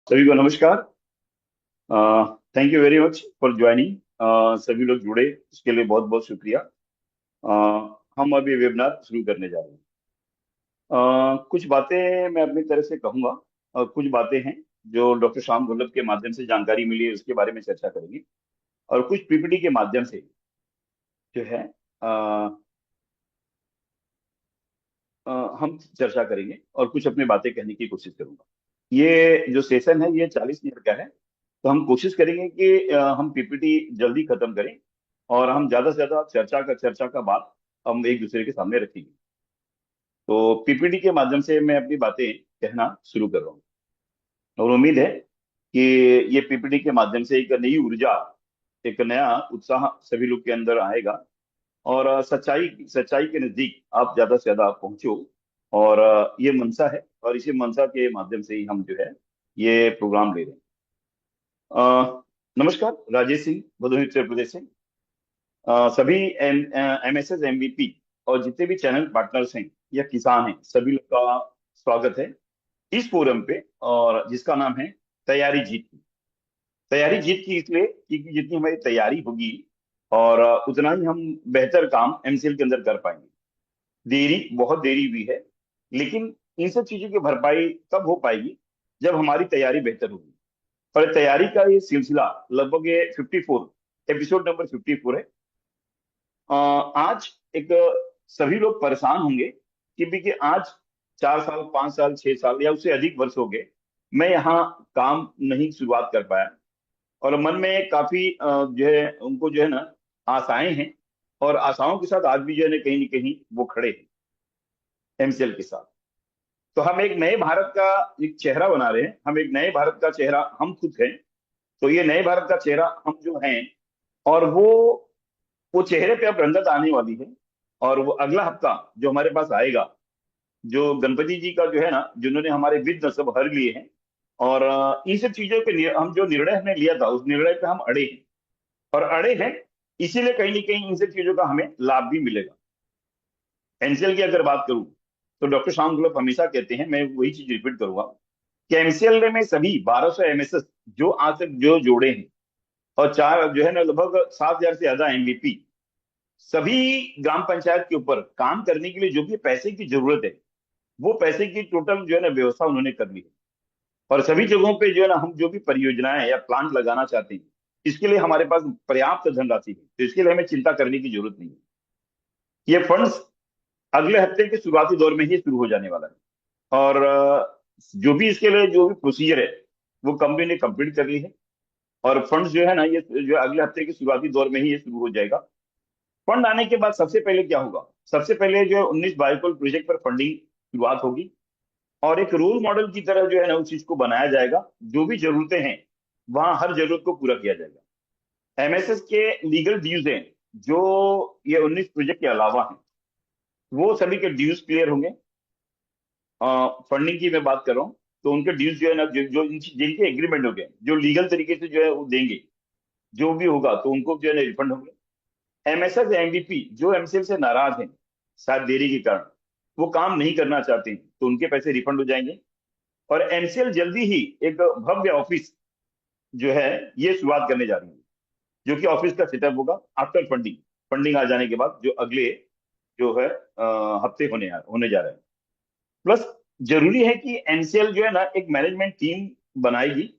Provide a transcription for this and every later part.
सभी को नमस्कार। Thank you very much for joining. सभी लोग जुड़े इसके लिए बहुत बहुत शुक्रिया। हम अभी वेबिनार शुरू करने जा रहे हैं। कुछ बातें मैं अपनी तरफ से कहूंगा और कुछ बातें हैं जो डॉक्टर श्याम गुल्लक के माध्यम से जानकारी मिली है, उसके बारे में चर्चा करेंगे। और कुछ पीपीटी के माध्यम से जो है अ, अ, हम चर्चा करेंगे और कुछ अपनी बातें कहने की कोशिश करूंगा। ये जो सेशन है ये 40 मिनट का है। तो हम कोशिश करेंगे कि हम पीपीटी जल्दी खत्म करें और हम ज्यादा से ज्यादा चर्चा का बात हम एक दूसरे के सामने रखेंगे। तो पीपीटी के माध्यम से मैं अपनी बातें कहना शुरू कर रहा हूँ और उम्मीद है कि ये पीपीटी के माध्यम से एक नई ऊर्जा, एक नया उत्साह सभी लोग के अंदर आएगा और सच्चाई सच्चाई के नजदीक आप ज्यादा से ज्यादा पहुंचो। और ये मनसा है और इसी मनसा के माध्यम से ही हम जो है ये प्रोग्राम ले रहे हैं। नमस्कार, राजेश सिंह, भदोही उत्तर प्रदेश से। सभी एमएसएस एमवीपी और जितने भी चैनल पार्टनर्स हैं या किसान हैं, सभी लोग का स्वागत है इस फोरम पे, और जिसका नाम है तैयारी जीत की। तैयारी जीत की इसलिए क्योंकि जितनी हमारी तैयारी होगी और उतना ही हम बेहतर काम एमसीएल के अंदर कर पाएंगे। बहुत देरी हुई है, लेकिन इन सब चीजों की भरपाई तब हो पाएगी जब हमारी तैयारी बेहतर होगी। और तैयारी का ये सिलसिला लगभग ये 54 एपिसोड नंबर 54 है। आज एक सभी लोग परेशान होंगे कि भी कि आज 4 साल, 5 साल, 6 साल या उससे अधिक वर्ष हो गए मैं यहाँ काम नहीं शुरुआत कर पाया। और मन में काफी जो है उनको जो है ना आशाएं हैं, और आशाओं के साथ आज भी जो है ना कहीं वो खड़े हैं एमसीएल के साथ। तो हम एक नए भारत का एक चेहरा बना रहे हैं, हम एक नए भारत का चेहरा हम खुद हैं। तो ये नए भारत का चेहरा हम जो हैं, और वो चेहरे पे अब रंगत आने वाली है। और वो अगला हफ्ता जो हमारे पास आएगा, जो गणपति जी का जो है ना, जिन्होंने हमारे विघ्न सब हर लिए हैं। और इन सब चीजों के हम जो निर्णय हमने लिया था उस निर्णय पे हम अड़े हैं, और अड़े हैं इसीलिए कहीं ना कहीं इन सब चीजों का हमें लाभ भी मिलेगा। एनसीएल की अगर बात करूं तो डॉक्टर श्याम गुलाब हमेशा कहते हैं, मैं वही चीज रिपीट करूंगा कि एमसीएल में सभी 1200 एमएसएस जो आज तक जो जोड़े हैं, और चार जो है ना लगभग 7,000 से ज्यादा एमवीपी, सभी ग्राम पंचायत के ऊपर काम करने के लिए जो भी पैसे की जरूरत है, वो पैसे की टोटल जो है ना व्यवस्था उन्होंने कर ली है। और सभी जगहों पे जो है ना हम जो भी परियोजनाएं या प्लांट लगाना चाहते हैं, इसके लिए हमारे पास पर्याप्त धनराशि है, तो इसके लिए हमें चिंता करने की जरूरत नहीं है। ये फंड्स अगले हफ्ते के शुरुआती दौर में ही शुरू हो जाने वाला है। और जो भी इसके लिए जो भी प्रोसीजर है वो कंपनी ने कंप्लीट कर ली है। और फंड्स जो है ना ये जो अगले हफ्ते के शुरुआती दौर में ही ये शुरू हो जाएगा। फंड आने के बाद सबसे पहले क्या होगा, सबसे पहले जो है 19 बायोकोल प्रोजेक्ट पर फंडिंग शुरुआत होगी। और एक रोल मॉडल की तरह जो है ना उस चीज को बनाया जाएगा। जो भी जरूरतें हैं वहां हर जरूरत को पूरा किया जाएगा। एमएसएस के लीगल ड्यूज हैं जो ये 19 प्रोजेक्ट के अलावा हैं, वो सभी के ड्यूज क्लियर होंगे। फंडिंग की मैं बात कर रहा हूँ तो उनके ड्यूज जो है ना जिनके एग्रीमेंट हो गए, जो लीगल तरीके से जो है वो देंगे, जो भी होगा तो उनको जो है ना रिफंड होंगे। एमएसएस एमवीपी जो एमसीएल से नाराज हैं शायद देरी के कारण, वो काम नहीं करना चाहते हैं, तो उनके पैसे रिफंड हो जाएंगे। और एमसीएल जल्दी ही एक भव्य ऑफिस जो है ये शुरुआत करने जा रही है, जो कि ऑफिस का सेटअप होगा आफ्टर फंडिंग। फंडिंग आ जाने के बाद जो अगले जो है हफ्ते होने जा रहे हैं। प्लस जरूरी है कि एनसीएल जो है ना एक मैनेजमेंट टीम बनाएगी,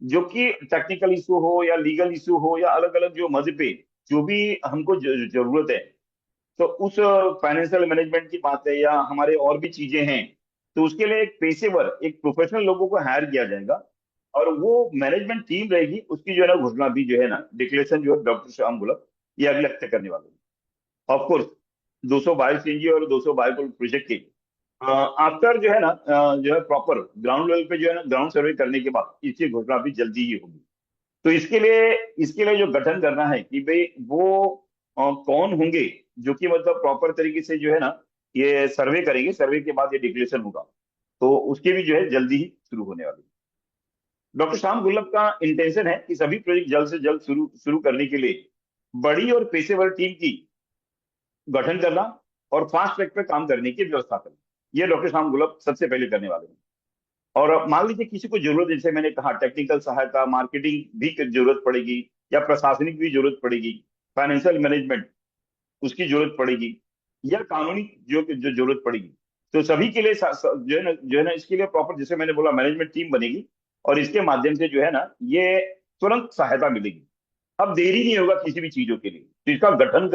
जो कि टेक्निकल इशू हो या लीगल इशू हो या अलग अलग जो मद पे जो भी हमको जरूरत है, तो उस फाइनेंशियल मैनेजमेंट की बात है या हमारे और भी चीजें हैं, तो उसके लिए एक पेशेवर एक प्रोफेशनल लोगों को हायर किया जाएगा। और वो मैनेजमेंट टीम रहेगी, उसकी जो है ना घोषणा भी जो है ना डिक्लेरेशन जो है डॉक्टर श्याम गुलाब ये अगले हफ्ते करने वाले हैं। ऑफकोर्स 222 सीएनजी और 222 प्रोजेक्ट के आफ्टर जो है ना जो है प्रॉपर ग्राउंड लेवल पे जो है ना ग्राउंड सर्वे करने के बाद इसकी घोषणा भी जल्दी ही होगी। तो इसके लिए जो गठन करना है कि भाई वो कौन होंगे जो कि मतलब प्रॉपर तरीके से जो है ना ये सर्वे करेंगे, सर्वे के बाद ये डिक्लेरेशन होगा, तो उसके भी जो है जल्दी ही शुरू होने वाली है। डॉक्टर श्याम गुल्लक का इंटेंशन है कि सभी प्रोजेक्ट जल्द से जल्द शुरू शुरू करने के लिए बड़ी और पेशेवर टीम की गठन करना और फास्ट ट्रैक पे काम करने की व्यवस्था करना, ये डॉक्टर श्याम गुल्लक सबसे पहले करने वाले हैं। और मान लीजिए किसी को जरूरत, जैसे मैंने कहा टेक्निकल सहायता, मार्केटिंग भी की जरूरत पड़ेगी, या प्रशासनिक भी जरूरत पड़ेगी, फाइनेंशियल मैनेजमेंट उसकी जरूरत पड़ेगी, या कानूनी जो जो जरूरत पड़ेगी, तो सभी के लिए जो है ना इसके लिए प्रॉपर, जैसे मैंने बोला, मैनेजमेंट टीम बनेगी। और इसके माध्यम से जो है ना ये तुरंत सहायता मिलेगी। अब देरी नहीं होगा किसी भी चीजों के लिए, तो इसका गठन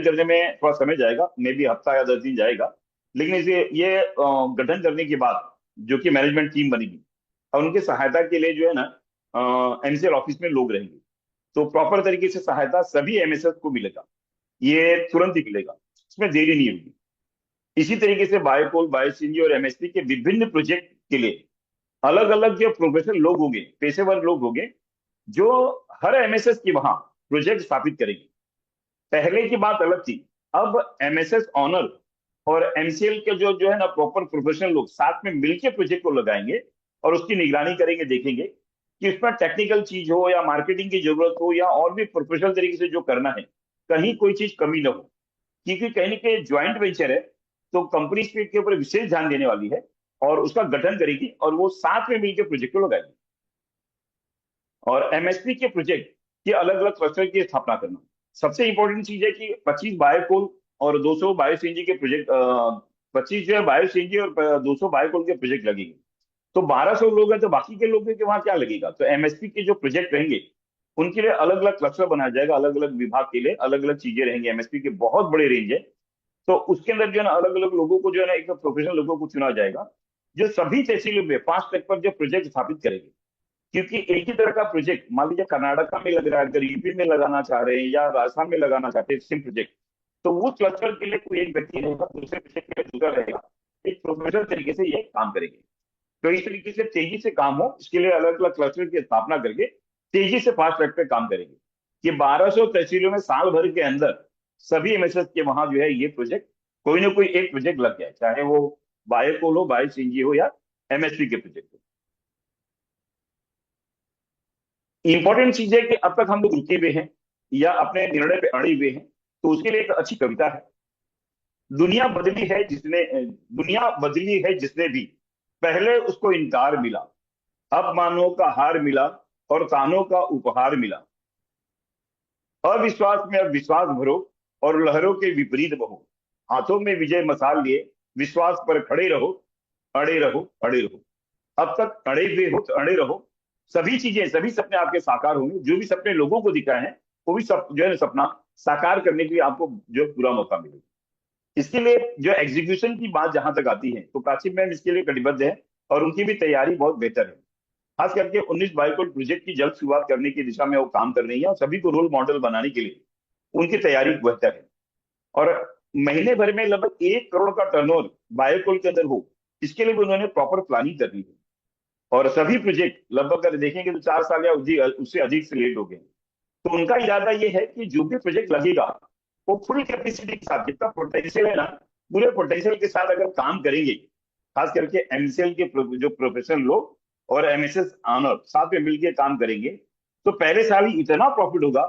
करने में थोड़ा समय जाएगा, मे बी हफ्ता या 10 दिन जाएगा। लेकिन इसे ये गठन करने के बाद जो कि मैनेजमेंट टीम बनेगी, और उनकी सहायता के लिए जो है ना एमसीएल ऑफिस में लोग रहेंगे, तो प्रॉपर तरीके से सहायता सभी एमएसएस को मिलेगा, ये तुरंत ही मिलेगा, इसमें देरी नहीं होगी। इसी तरीके से बायोकोल, बायोसीएनजी और एमएसपी के विभिन्न प्रोजेक्ट के लिए अलग अलग जो प्रोफेशनल लोग होंगे, पेशेवर लोग होंगे, जो हर एमएसएस की वहां प्रोजेक्ट स्थापित करेंगे। पहले की बात अलग थी, अब एमएसएस ऑनर और एमसीएल के जो जो है ना प्रॉपर प्रोफेशनल लोग साथ में मिलकर प्रोजेक्ट को लगाएंगे, और उसकी निगरानी करेंगे, देखेंगे कि उसमें टेक्निकल चीज हो या मार्केटिंग की जरूरत हो या और भी प्रोफेशनल तरीके से जो करना है, कहीं कोई चीज कमी ना हो। क्योंकि कहीं ना कहीं ज्वाइंट वेंचर है, तो कंपनी इसके ऊपर विशेष ध्यान देने वाली है, और उसका गठन करेगी, और वो साथ में मिलकर प्रोजेक्ट को लगाएगी। और एमएसपी के प्रोजेक्ट के अलग अलग क्लस्टर की स्थापना करना, सबसे इंपॉर्टेंट चीज है कि 25 बायोकोल और 200 बायो सीएनजी के प्रोजेक्ट, 25 जो है बायो सीएनजी और 200 बायोकोल के प्रोजेक्ट लगेंगे। तो 1200 लोग हैं, तो बाकी के लोगों के वहां क्या लगेगा? तो एमएसपी के जो प्रोजेक्ट रहेंगे उनके लिए अलग अलग क्लस्टर बनाया जाएगा, अलग अलग विभाग के लिए अलग अलग चीजें रहेंगी। एमएसपी के बहुत बड़े रेंज है, तो उसके अंदर जो है ना अलग अलग लोगों को जो है ना एक प्रोफेशनल लोगों को चुना जाएगा, जो सभी तहसीलों में 5 तक पर जो प्रोजेक्ट स्थापित करेंगे। क्योंकि एक ही तरह का प्रोजेक्ट मान लीजिए कर्नाटका में लग रहा है, अगर यूपी में लगाना चाह रहे हैं या राजस्थान में लगाना चाहते हैं सेम प्रोजेक्ट, तो उस क्लस्टर के लिए कोई एक व्यक्ति रहेगा, दूसरे प्रोजेक्ट के लिए दूसरा रहेगा, एक प्रोफेशनल तरीके से ये काम करेंगे। तो इस तरीके से तेजी से काम हो, इसके लिए अलग अलग क्लस्टर की स्थापना करके तेजी से फास्ट ट्रैक पे काम करेंगे, कि 1200 तहसीलों में साल भर के अंदर सभी एमएसएस के वहां जो है ये प्रोजेक्ट, कोई ना कोई एक प्रोजेक्ट लग जाए, चाहे वो बायोकोल हो, बायो सीएनजी हो, या एमएसपी के प्रोजेक्ट हो। इंपॉर्टेंट चीज है कि अब तक हम लोग रुके हुए हैं या अपने निर्णय पे अड़े हुए हैं, तो उसके लिए एक अच्छी कविता है। दुनिया बदली है जिसने भी, पहले उसको इनकार मिला, अब मानो का हार मिला, और तानों का उपहार मिला। अविश्वास में अब विश्वास भरो, और लहरों के विपरीत बहो। हाथों में विजय मसाल लिए, विश्वास पर खड़े रहो, अड़े रहो, अड़े रहो। अब तक अड़े हुए हो तो अड़े रहो। सभी चीजें, सभी सपने आपके साकार होंगे, जो भी सपने लोगों को दिखाए हैं, वो भी सब जो है ना सपना साकार करने के लिए आपको जो पूरा मौका मिलेगा। इसके लिए जो एग्जीक्यूशन की बात जहां तक आती है, तो प्राची मैम इसके लिए कटिबद्ध है, और उनकी भी तैयारी बहुत बेहतर है। खास करके 19 बाइकोल प्रोजेक्ट की जल्द शुरुआत करने की दिशा में वो काम कर रही है, और सभी को रोल मॉडल बनाने के लिए उनकी तैयारी बेहतर है। और महीने भर में लगभग 1 करोड़ का टर्नओवर बायोकोल के अंदर हो, इसके लिए भी उन्होंने प्रॉपर प्लानिंग करनी है। और सभी प्रोजेक्ट लगभग अगर देखेंगे तो 4 साल या उससे अधिक से लेट हो गए। तो उनका इरादा ये है कि जो भी प्रोजेक्ट लगेगा वो फुल कैपेसिटी के साथ, जितना पोटेंशियल है ना, पूरे पोटेंशियल के साथ अगर काम करेंगे, खास करके एमसीएल के जो प्रोफेशनल लोग और एमएसएस ऑनर साथ में मिलकर काम करेंगे, तो पहले साल ही इतना प्रॉफिट होगा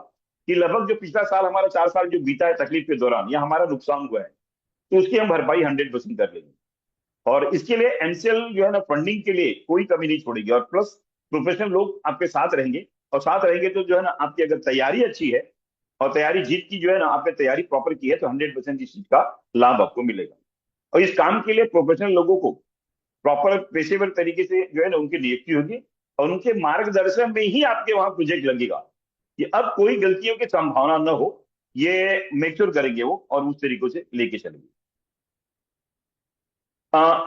कि लगभग जो पिछला साल हमारा 4 साल जो बीता है तकलीफ के दौरान या हमारा नुकसान हुआ है, तो उसकी हम भरपाई 100% कर लेंगे। और इसके लिए एमसीएल जो है ना फंडिंग के लिए कोई कमी नहीं छोड़ेगी, और प्लस प्रोफेशनल लोग आपके साथ रहेंगे, और साथ रहेंगे तो जो है ना आपकी अगर तैयारी अच्छी है और तैयारी जीत की जो है ना आपने तैयारी प्रॉपर की है, तो 100% इस चीज का लाभ आपको मिलेगा। और इस काम के लिए प्रोफेशनल लोगों को प्रॉपर पेशेवर तरीके से जो है ना उनकी नियुक्ति होगी, और उनके मार्गदर्शन में ही आपके वहां प्रोजेक्ट लगेगा, कि अब कोई गलतियों की संभावना न हो, ये मेक श्योर करेंगे वो, और उस तरीके से लेके चलेंगे।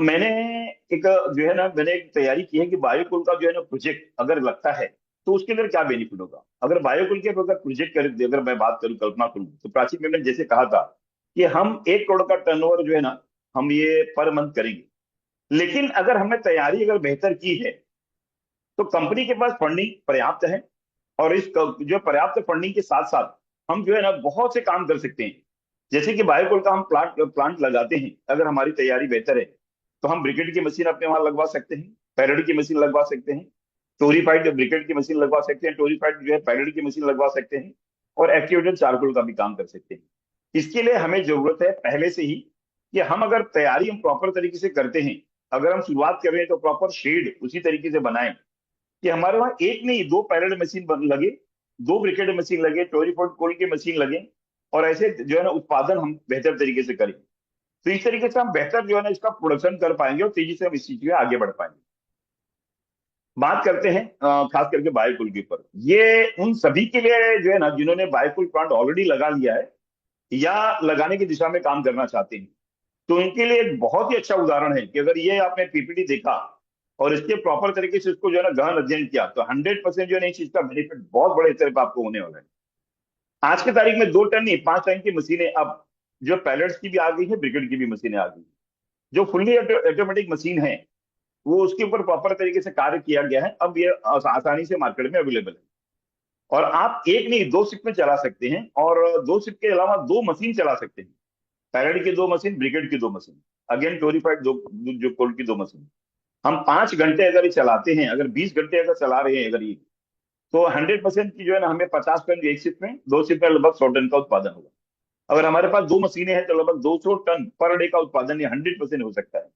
मैंने एक जो है ना मैंने एक तैयारी की है कि बायोकुल का जो है ना प्रोजेक्ट अगर लगता है, तो उसके अंदर क्या बेनिफिट होगा। अगर बायोकुल के अगर प्रोजेक्ट कर, अगर मैं बात करूं, कल्पना करूं, तो प्राचीन मैंने जैसे कहा था कि हम 1 करोड़ का टर्नओवर जो है ना हम ये पर मंथ करेंगे। लेकिन अगर हमने तैयारी अगर बेहतर की है, तो कंपनी के पास फंडिंग पर्याप्त है, और इस जो पर्याप्त फंडिंग के साथ साथ हम जो है ना बहुत से काम कर सकते हैं। जैसे कि बायोकोल का हम प्लांट लगाते हैं, अगर हमारी तैयारी बेहतर है, तो हम ब्रिकेट की मशीन अपने वहां लगवा सकते हैं, पैरेड की मशीन लगवा सकते हैं, टोरीफाइड ब्रिकेट की मशीन लगवा सकते हैं, टोरीफाइड जो है पैरेड की मशीन लगवा सकते हैं, और एक्टिवेटेड चारकोल का भी काम कर सकते हैं। इसके लिए हमें जरूरत है पहले से ही कि हम अगर तैयारी हम प्रॉपर तरीके से करते हैं, अगर हम शुरुआत कर रहे हैं तो प्रॉपर शेड उसी तरीके से बनाएं कि हमारे वहाँ एक नहीं दो पैरेलल मशीन लगे, दो ब्रिकेट मशीन लगे, टोरीफोर्ड कोल्ड की मशीन लगे, और ऐसे जो है ना उत्पादन हम बेहतर तरीके से करें। तो इस तरीके से हम बेहतर जो है ना इसका प्रोडक्शन कर पाएंगे और तेजी से हम इस चीज में आगे बढ़ पाएंगे। बात करते हैं खास करके बायोफुल के ऊपर। ये उन सभी के लिए जो है ना जिन्होंने बायोफुल प्लांट ऑलरेडी लगा लिया है या लगाने की दिशा में काम करना चाहते हैं, तो उनके लिए एक बहुत ही अच्छा उदाहरण है कि अगर ये आपने पीपीटी देखा और इसके प्रॉपर तरीके से इसको जो है ना गहन अध्ययन किया, तो 100% जो है ना इस चीज का बेनिफिट बहुत बड़े स्तर पर आपको होने वाला है। आज की तारीख में 2 टन नहीं 5 टन की मशीनें अब जो पैलेट्स की भी आ गई है, ब्रिकेट की भी मशीनें आ गई, जो फुल्ली ऑटोमेटिक मशीन है, वो उसके ऊपर प्रॉपर तरीके से कार्य किया गया है। अब ये आसानी से मार्केट में अवेलेबल है और आप एक नहीं दो शिफ्ट में चला सकते हैं, और दो शिफ्ट के अलावा दो मशीन चला सकते हैं। पैरेलल की दो मशीन, ब्रिगेड की दो मशीन, अगेन टोरीफाइड दो, जो कोल्ड की दो मशीन। हम 5 घंटे अगर ये चलाते हैं, अगर 20 घंटे अगर चला रहे हैं अगर ये, तो 100% की जो है ना हमें 50 टन एक शिफ्ट में, दो शिफ्ट में लगभग 100 टन का उत्पादन होगा। अगर हमारे पास दो मशीनें हैं तो लगभग 200 टन पर डे का उत्पादन ये 100% हो सकता है।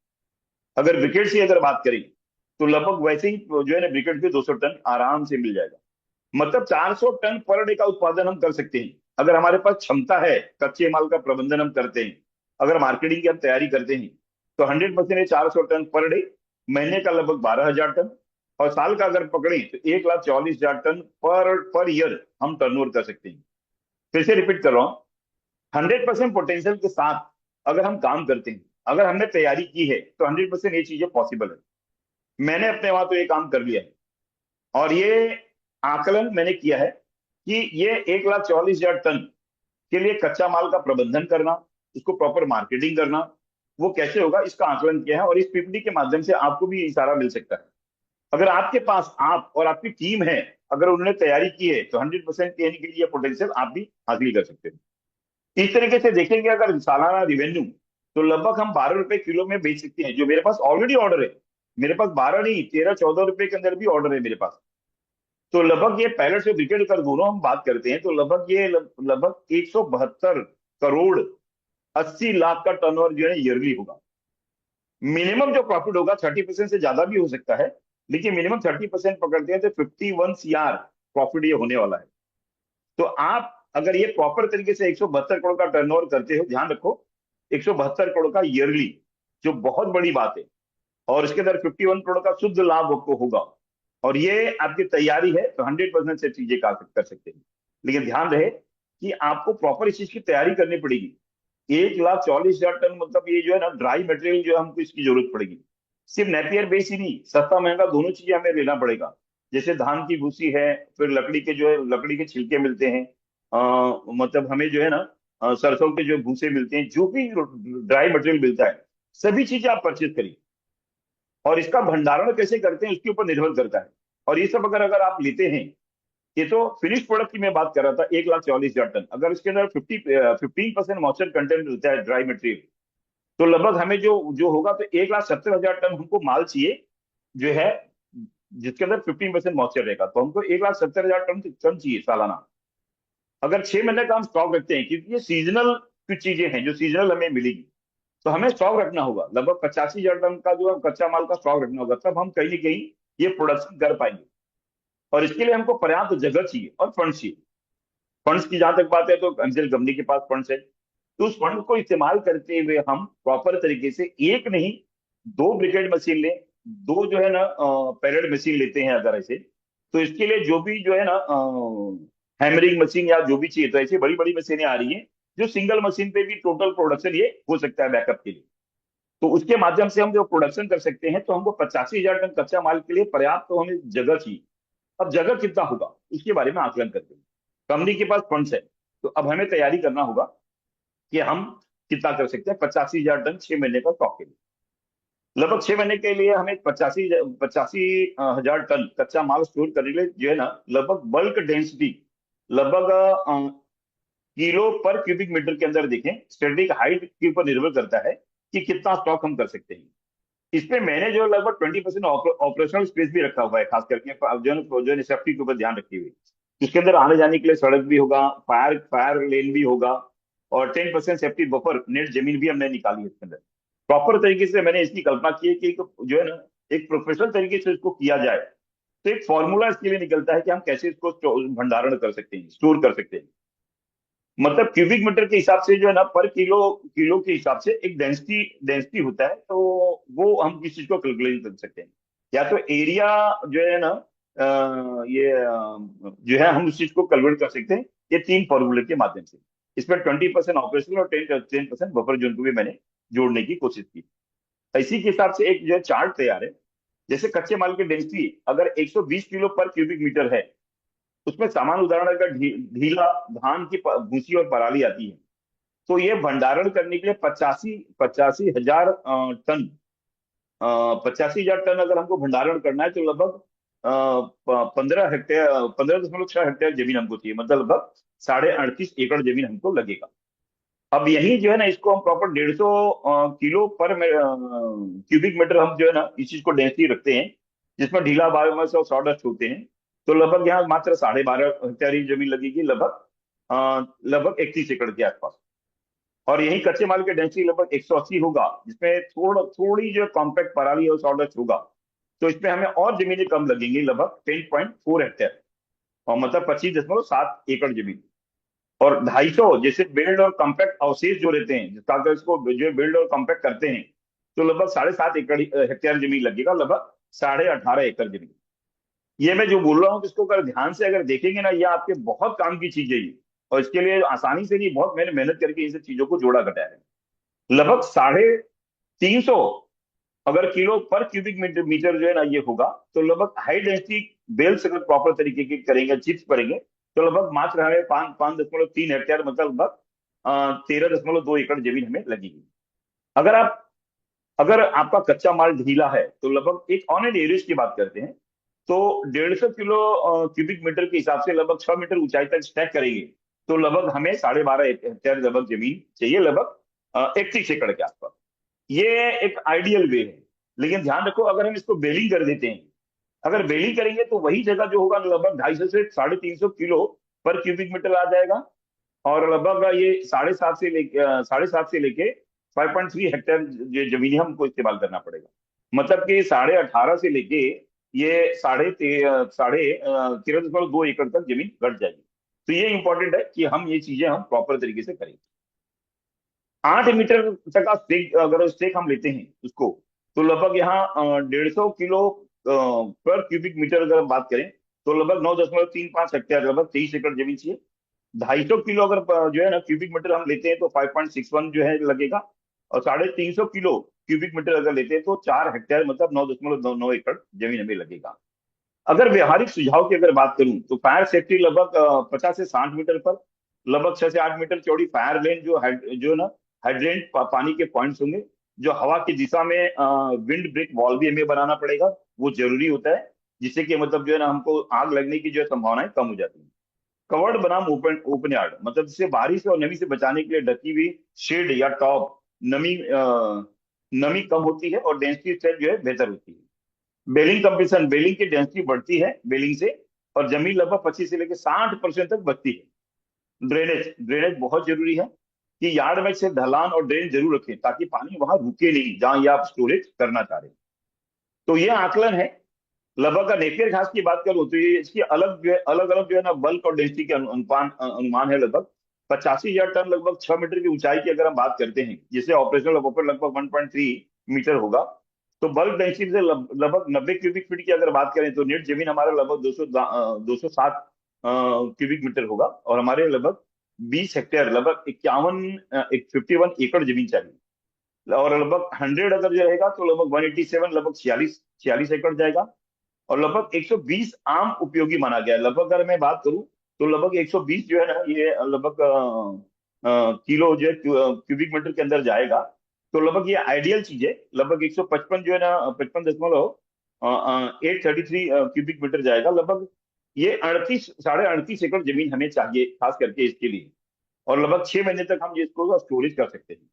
अगर ब्रिकेट की अगर बात करें तो लगभग वैसे ही जो है ना ब्रिकेट पे 200 टन आराम से मिल जाएगा। मतलब 400 टन पर डे का उत्पादन हम कर सकते हैं अगर हमारे पास क्षमता है, कच्चे माल का प्रबंधन हम करते हैं, अगर मार्केटिंग की हम तैयारी करते हैं, तो 100% 400 टन पर डे, महीने का लगभग 12,000 टन, और साल का अगर पकड़े तो 1,44,000 टन पर पर ईयर हम टर्नओवर कर सकते हैं। फिर से रिपीट कर रहा हूँ, 100% पोटेंशियल के साथ अगर हम काम करते हैं, अगर हमने तैयारी की है, तो 100% ये चीजें पॉसिबल है। मैंने अपने वहां तो ये काम कर लिया है, और ये आकलन मैंने किया है कि ये 1,44,000 टन के लिए कच्चा माल का प्रबंधन करना, उसको प्रॉपर मार्केटिंग करना, वो कैसे होगा इसका आकलन किया है, और इस पीपीटी के माध्यम से आपको भी इशारा मिल सकता है। अगर आपके पास आप और आपकी टीम है, अगर उन्होंने तैयारी की है, तो 100% कहने के लिए पोटेंशियल आप भी हासिल कर सकते हैं। इस तरीके से देखेंगे अगर सालाना रिवेन्यू, तो लगभग हम 12 रुपए किलो में बेच सकते हैं, जो मेरे पास ऑलरेडी ऑर्डर है। मेरे पास 12 नहीं 13-14 रुपए के अंदर भी ऑर्डर है मेरे पास। तो लगभग ये पैलेट से ब्रिकेट कर दोनों हम बात करते हैं, तो लगभग ये लगभग 172 करोड़ 80 लाख का टर्नओवर जो है ईयरली होगा। मिनिमम जो प्रॉफिट होगा 30% से ज्यादा भी हो सकता है, लेकिन मिनिमम 30% पकड़ते हैं तो 51 CR प्रॉफिट ये होने वाला है। तो आप अगर ये प्रॉपर तरीके से 172 करोड़ का टर्नओवर करते हो, ध्यान रखो 172 करोड़ का ईयरली, जो बहुत बड़ी बात है, और इसके अंदर 51 करोड़ का शुद्ध लाभ आपको होगा, और ये आपकी तैयारी है, तो 100% से चीजें कर सकते हैं। लेकिन ध्यान रहे कि आपको प्रॉपर इस चीज की तैयारी करनी पड़ेगी। 1,44,000 टन मतलब ये जो है ना ड्राई मटेरियल जो है हमको इसकी जरूरत पड़ेगी। सिर्फ नेपियर बेस ही नहीं, सस्ता महंगा दोनों चीजें हमें लेना पड़ेगा। जैसे धान की भूसी है, फिर लकड़ी के जो है लकड़ी के छिलके मिलते हैं, मतलब हमें जो है ना सरसों के जो भूसे मिलते हैं, जो भी ड्राई मटेरियल मिलता है, सभी चीजें आप परचेज करिए, और इसका भंडारण कैसे करते हैं उसके ऊपर निर्भर करता है। और ये सब अगर अगर आप लेते हैं, ये तो फिनिश प्रोडक्ट की मैं बात कर रहा था, 1,44,000 टन, अगर इसके अंदर 15% मॉइस्चर कंटेंट रहता है ड्राई मटेरियल, तो लगभग हमें जो जो होगा तो 1,70,000 टन हमको माल चाहिए, जो है जिसके अंदर 15% मॉइस्चर रहेगा, तो हमको 1,70,000 टन चाहिए सालाना। अगर 6 महीने का हम स्टॉक रखते हैं, क्योंकि ये सीजनल कुछ चीजें हैं जो सीजनल हमें मिलेगी, तो हमें स्टॉक रखना होगा लगभग 85,000 टन का जो है कच्चा माल का स्टॉक रखना होगा, तब हम कहीं ना कहीं ये प्रोडक्शन कर पाएंगे। और इसके लिए हमको पर्याप्त जगह चाहिए और फंड चाहिए। फंड्स की जहां तक बात है तो एमसीएल कंपनी के पास फंड्स है, तो उस फंड को इस्तेमाल करते हुए हम प्रॉपर तरीके से एक नहीं दो ब्रिकेट मशीन लें, दो जो है ना पैरेड मशीन लेते हैं अगर ऐसे, तो इसके लिए जो भी जो है ना हैमरिंग मशीन या जो भी चाहिए, तो ऐसी बड़ी बड़ी मशीनें आ रही हैं जो सिंगल मशीन पे भी टोटल प्रोडक्शन ये हो सकता है बैकअप के लिए। तो उसके माध्यम से हम जो प्रोडक्शन कर सकते हैं, तो हमको 85,000 टन कच्चा माल के लिए पर्याप्त तो हमें जगह चाहिए। अब जगह कितना होगा उसके बारे में आकलन करते हैं। कंपनी के पास फंड्स है, तो अब हमें तैयारी करना होगा कि हम कितना कर सकते हैं 85,000 टन 6 महीने का स्टॉक के लिए। लगभग 6 महीने के लिए हमें 85,000 टन कच्चा माल स्टोर करने के लिए जो है ना लगभग बल्क डेंसिटी लगभग किलो पर क्यूबिक मीटर के अंदर देखें, स्टैटिक हाइट के ऊपर निर्भर करता है कि कितना स्टॉक हम कर सकते हैं। इसमें मैंने जो लगभग 20% ऑपरेशनल स्पेस भी रखा हुआ है, खास करके जो सेफ्टी के ऊपर ध्यान रखते हुए। इसके अंदर आने जाने के लिए सड़क भी होगा, फायर फायर लेन भी होगा, और 10% सेफ्टी बफर नेट जमीन भी हमने निकाली है इसके अंदर। प्रॉपर तरीके से मैंने इसकी कल्पना की है कि जो है ना, एक प्रोफेशनल तरीके से इसको किया जाए, तो एक फॉर्मूला इसके लिए निकलता है कि हम कैसे इसको भंडारण कर सकते हैं, स्टोर कर सकते हैं। मतलब क्यूबिक मीटर के हिसाब से जो है ना, पर किलो किलो के हिसाब से एक डेंसिटी डेंसिटी होता है, तो वो हम किस चीज को कैलकुलेट कर सकते हैं। या तो एरिया जो है ना, जो है हम उस चीज को कैलकुलेट कर सकते हैं ये तीन फॉर्मूले के माध्यम से। इसमें 20% ऑपरेशनल और 10% बफर जोन को भी मैंने जोड़ने की कोशिश की। इसी के हिसाब से एक जो है चार्ट तैयार है। जैसे कच्चे माल की डेंसिटी अगर 120 किलो पर क्यूबिक मीटर है, उसमें सामान्य उदाहरण अगर ढीला धान की भूसी और पराली आती है, तो ये भंडारण करने के लिए 85,000 टन, 85,000 टन अगर हमको भंडारण करना है, तो लगभग 15 हेक्टेयर, 15.6 हेक्टेयर जमीन हमको चाहिए, मतलब लगभग 38.5 एकड़ जमीन हमको लगेगा। अब यही जो है ना, इसको हम प्रॉपर 150 किलो पर क्यूबिक मीटर हम जो है ना इस चीज को डेंसिटी रखते हैं, जिसमें ढीला बायोमास और सॉडस्ट होते हैं। तो लगभग यहाँ मात्र 12.5 हेक्टेयर ही जमीन लगेगी, लगभग 31 एकड़ के आसपास। और यही कच्चे माल की डेंसिटी लगभग 180 होगा, जिसमें थोड़ी जो कॉम्पैक्ट पराली और सॉडस्ट होगा, तो इसमें हमें और जमीनें कम लगेंगी, लगभग 10.4 हेक्टेयर, और मतलब 25.7 एकड़ जमीन। और 250 जैसे बिल्ड और कॉम्पैक्ट अवशेष जो रहते हैं, जिस कागज को जो बिल्ड और कॉम्पैक्ट करते हैं, तो लगभग 7.5 एकड़ हेक्टेयर जमीन लगेगा, लगभग 18.5 एकड़ जमीन। ये मैं जो बोल रहा हूँ, इसको अगर ध्यान से अगर देखेंगे ना, ये आपके बहुत काम की चीज है ये। और इसके लिए आसानी से नहीं, बहुत मैंने मेहनत करके इन सब चीजों को जोड़ा घटाया है। लगभग 350 अगर किलो पर क्यूबिक मीटर जो है ना ये होगा, तो लगभग हाई डेंसिटी बेल्स अगर प्रॉपर तरीके के करेंगे, चिप्स करेंगे, तो लगभग मात्र हमें 5.3 हेक्टेयर, मतलब लगभग 13.2 एकड़ जमीन हमें लगेगी। अगर आप अगर आपका कच्चा माल ढीला है, तो लगभग एक ऑन एन एवरेज की बात करते हैं, तो 150 किलो क्यूबिक मीटर के हिसाब से लगभग 6 मीटर ऊंचाई तक स्टैक करेंगे, तो लगभग हमें 12.5 हेक्टेयर लगभग जमीन चाहिए, लगभग 31 एकड़ के आसपास। ये एक आइडियल वे है। लेकिन ध्यान रखो, अगर हम इसको बेलिंग कर देते हैं, अगर बेलिंग करेंगे, तो वही जगह जो होगा लगभग 250 से 350 किलो पर क्यूबिक मीटर आ जाएगा। और लगभग ये 7.5 से लेके 5.3 हेक्टेयर जमीन हमको इस्तेमाल करना पड़ेगा। मतलब कि 18.5 से लेके ये 13.2 एकड़ तक जमीन घट जाएगी। तो ये इंपॉर्टेंट है कि हम ये चीजें हम प्रॉपर तरीके से करें। 8 मीटर तक का स्टेक, अगर स्टेक हम लेते हैं उसको, तो लगभग यहाँ 150 किलो पर क्यूबिक मीटर अगर हम बात करें, तो लगभग 9.35 हेक्टेयर, लगभग 23 एकड़ जमीन चाहिए। 250 किलो अगर जो है ना क्यूबिक मीटर हम लेते हैं, तो 5.61 जो है लगेगा। और 350 किलो क्यूबिक मीटर अगर लेते हैं, तो 4 हेक्टेयर, मतलब 9.9 एकड़ जमीन हमें लगेगा। अगर व्यवहारिक सुझाव की अगर बात करूं, तो फायर सेफ्टी लगभग 50 से 60 मीटर पर, लगभग 6 से 8 मीटर चौड़ी फायर लेन, जो ना हाइड्रेंट पानी के पॉइंट्स होंगे। जो हवा की दिशा में विंड ब्रेक वॉल भी हमें बनाना पड़ेगा, वो जरूरी होता है, जिससे कि मतलब जो है ना हमको आग लगने की जो है संभावनाएं कम हो जाती है। कवर्ड बनाम ओपन ओपन यार्ड, मतलब जिसे बारिश और नमी से बचाने के लिए ढकी हुई शेड या टॉप, नमी कम होती है और डेंसिटी स्ट्रेंथ जो है बेहतर होती है। बेलिंग कंप्रेशन, बेलिंग की डेंसिटी बढ़ती है बेलिंग से, और जमीन लगभग 25 से लेकर 60% तक बचती है। ड्रेनेज ड्रेनेज बहुत जरूरी है कि यार्ड में से ढलान और ड्रेन जरूर रखें, ताकि पानी वहां रुके नहीं जहां ये आप स्टोरेज करना चाह रहे हैं। तो ये आकलन है। लगभग अगर नेपियर घास की बात करूं, तो ये इसकी अलग अलग जो है ना बल्क और डेंसिटी के अनुमान है। लगभग 85,000 टन, लगभग 6 मीटर की ऊंचाई की अगर हम बात करते हैं, जिसे ऑपरेशनल वेपर लगभग 1.3 मीटर होगा। तो बल्क डेंसिटी से लगभग 90 क्यूबिक फीट की अगर बात करें, तो नेट जमीन हमारा लगभग 207 क्यूबिक मीटर होगा, और हमारे लगभग 20 हेक्टेयर, लगभग 51 एकड़ जमीन चाहिए। और लगभग 100 अगर जो रहेगा, तो लगभग 187, लगभग 46 एकड़ जाएगा। और लगभग 120 आम उपयोगी माना गया है। लगभग अगर मैं बात करूं, तो लगभग 120 जो है ना, ये लगभग किलो जो है क्यूबिक मीटर के अंदर जाएगा। तो लगभग ये आइडियल चीज है। लगभग 155 जो है ना, 55.833 क्यूबिक मीटर जाएगा लगभग। ये 38 साढ़े 38 एकड़ जमीन हमें चाहिए, खास करके इसके लिए। और लगभग 6 महीने तक हम इसको स्टोरेज कर सकते हैं।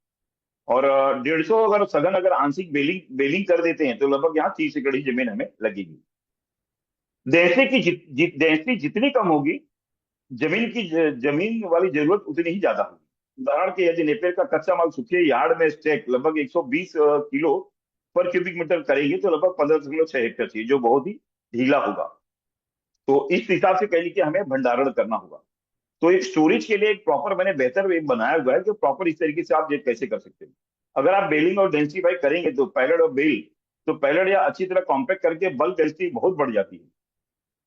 और 150 अगर सघन अगर आंशिक बेलिंग बेलिंग कर देते हैं, तो लगभग यहाँ 30 एकड़ ही जमीन हमें लगेगी। डेंसिटी जितनी कम होगी, जमीन वाली जरूरत उतनी ही ज्यादा होगी। उदाहरण के यदि नेपियर का कच्चा माल सूखे यार्ड में स्टैक लगभग 120 किलो पर क्यूबिक मीटर करेंगे तो लगभग 15.6 हेक्टेयर चाहिए, जो बहुत ही ढीला होगा। तो इस हिसाब से कहेंगे कि हमें भंडारण करना होगा। तो एक स्टोरेज के लिए एक प्रॉपर मैंने बेहतर वे बनाया हुआ है कि प्रॉपर इस तरीके से आप ये कैसे कर सकते हो। अगर आप बेलिंग और डेंसिफाई करेंगे तो पैलेट और बेल, तो पैलेट या अच्छी तरह कॉम्पैक्ट करके बल्क डेंसिटी बहुत बढ़ जाती है,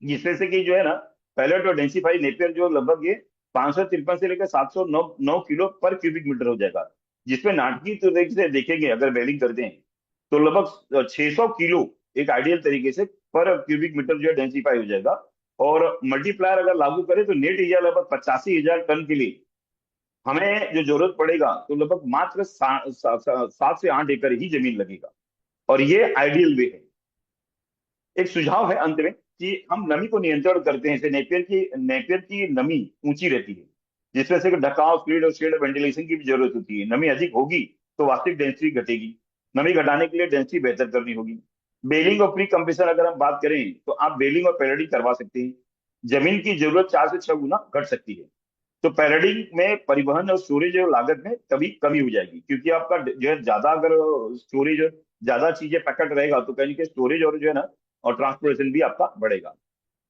जिसमें से कि जो है ना पैलेट और डेंसिफाई नेपियर जो लगभग ये 553 से लेकर 709 9 किलो पर क्यूबिक मीटर हो जाएगा। जिसमें नाटकीय तरीके से देखेंगे अगर बेलिंग करते हैं तो लगभग 600 किलो एक आइडियल तरीके से पर क्यूबिक मीटर जो है डेंसिफाई हो जाएगा। और मल्टीप्लायर अगर लागू करें तो नेट एरिया लगभग 85,000 टन के लिए हमें जो जरूरत पड़ेगा तो लगभग मात्र 7 से 8 एकड़ ही जमीन लगेगा। और ये आइडियल वे है। एक सुझाव है अंत में कि हम नमी को नियंत्रण करते हैं। जैसे नेपियर की नमी ऊंची रहती है, जिसमें से ढकाव, स्प्लिट और शेड वेंटिलेशन की भी जरूरत होती है। नमी अधिक होगी तो वास्तविक डेंसिटी घटेगी। नमी घटाने के लिए डेंसिटी बेहतर करनी होगी। बेलिंग और प्री कंप्रेशन अगर हम बात करें तो आप बेलिंग और पैरेडिंग करवा सकते हैं। जमीन की जरूरत 4 से 6 गुना घट सकती है। तो पैरेडिंग में परिवहन और स्टोरेज और लागत में कभी कमी हो जाएगी, क्योंकि आपका जो है ज्यादा अगर स्टोरेज ज्यादा चीजें पैकेट रहेगा तो कहीं कि स्टोरेज और जो है ना और ट्रांसपोर्टेशन भी आपका बढ़ेगा।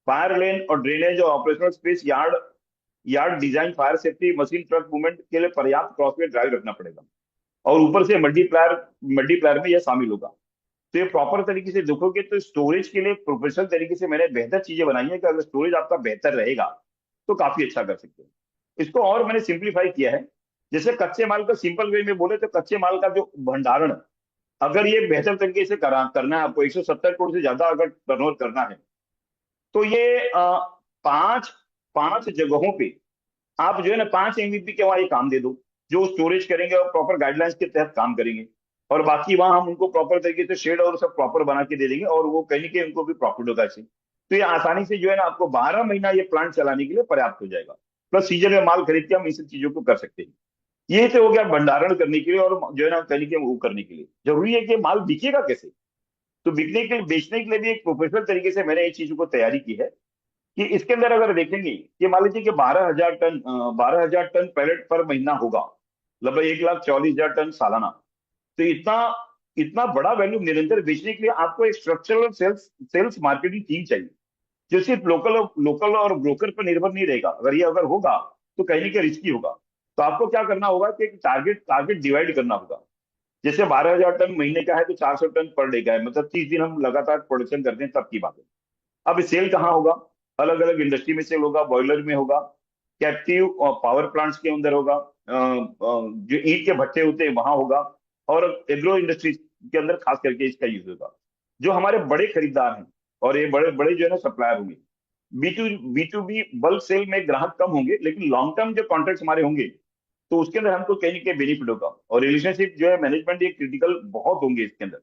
फायर लेन और ड्रेनेज और operational space, yard yard design, fire safety, machine truck movement के लिए पर्याप्त क्रॉसवे ड्राइव रखना पड़ेगा। और ऊपर से मल्टीप्लायर मल्टीप्लायर में यह शामिल होगा। तो ये प्रॉपर तरीके से देखोगे तो स्टोरेज के लिए प्रोफेशनल तरीके से मैंने बेहतर चीजें बनाई है कि अगर स्टोरेज आपका बेहतर रहेगा तो काफी अच्छा कर सकते हैं। इसको और मैंने सिंप्लीफाई किया है। जैसे कच्चे माल का सिंपल वे में बोले तो कच्चे माल का जो भंडारण, अगर ये बेहतर तरीके से करना है आपको, 170 करोड़ से ज्यादा अगर टर्नओवर करना है तो ये पांच पांच जगहों पे आप जो है ना 5 MVP के वहां ये काम दे दो, जो स्टोरेज करेंगे और प्रॉपर गाइडलाइंस के तहत काम करेंगे। और बाकी वहां हम उनको प्रॉपर तरीके से शेड और सब प्रॉपर बना के दे देंगे और वो कहीं के उनको भी प्रॉफिट होगा इससे। तो ये आसानी से जो है ना आपको 12 महीना ये प्लांट चलाने के लिए पर्याप्त हो जाएगा। प्लस सीजन में माल खरीद के हम इन सब चीजों को कर सकते हैं। ये तो हो गया भंडारण करने के लिए और जो है ना कहीं के वो करने के लिए। जरूरी है कि माल बिकेगा कैसे। तो बिकने के लिए, बेचने के लिए भी एक प्रोफेशनल तरीके से मैंने ये चीजों को तैयारी की है कि इसके अंदर अगर देखेंगे कि मान लीजिए कि 12,000 टन पैलेट पर महीना होगा, लगभग 1,40,000 टन सालाना। तो इतना इतना बड़ा वैल्यू निरंतर बेचने के लिए आपको एक structural sales sales marketing team चाहिए, जो सिर्फ लोकल और ब्रोकर पर निर्भर नहीं रहेगा। अगर ये अगर होगा तो कहीं ना कहीं रिस्की होगा। तो आपको क्या करना होगा कि टारगेट टारगेट डिवाइड करना होगा। जैसे 12,000 टन महीने का है तो 400 टन पर डे का है, मतलब 30 दिन हम लगातार प्रोडक्शन करते हैं तब की बात है। अब सेल कहाँ होगा? अलग अलग इंडस्ट्री में सेल होगा, बॉयलर में होगा, कैप्टिव पावर प्लांट्स के अंदर होगा, जो ईंट के भट्टे होते हैं वहां होगा, और एग्रो इंडस्ट्री के अंदर खास करके इसका यूज होगा। जो हमारे बड़े खरीदार हैं और ये बड़े बड़े जो है ना सप्लायर होंगे, B to B bulk sale में ग्राहक कम होंगे, लेकिन लॉन्ग टर्म जो कॉन्ट्रैक्ट हमारे होंगे तो उसके अंदर हमको कहीं ना कहीं बेनिफिट होगा। और रिलेशनशिप जो है मैनेजमेंट ये क्रिटिकल बहुत होंगे इसके अंदर।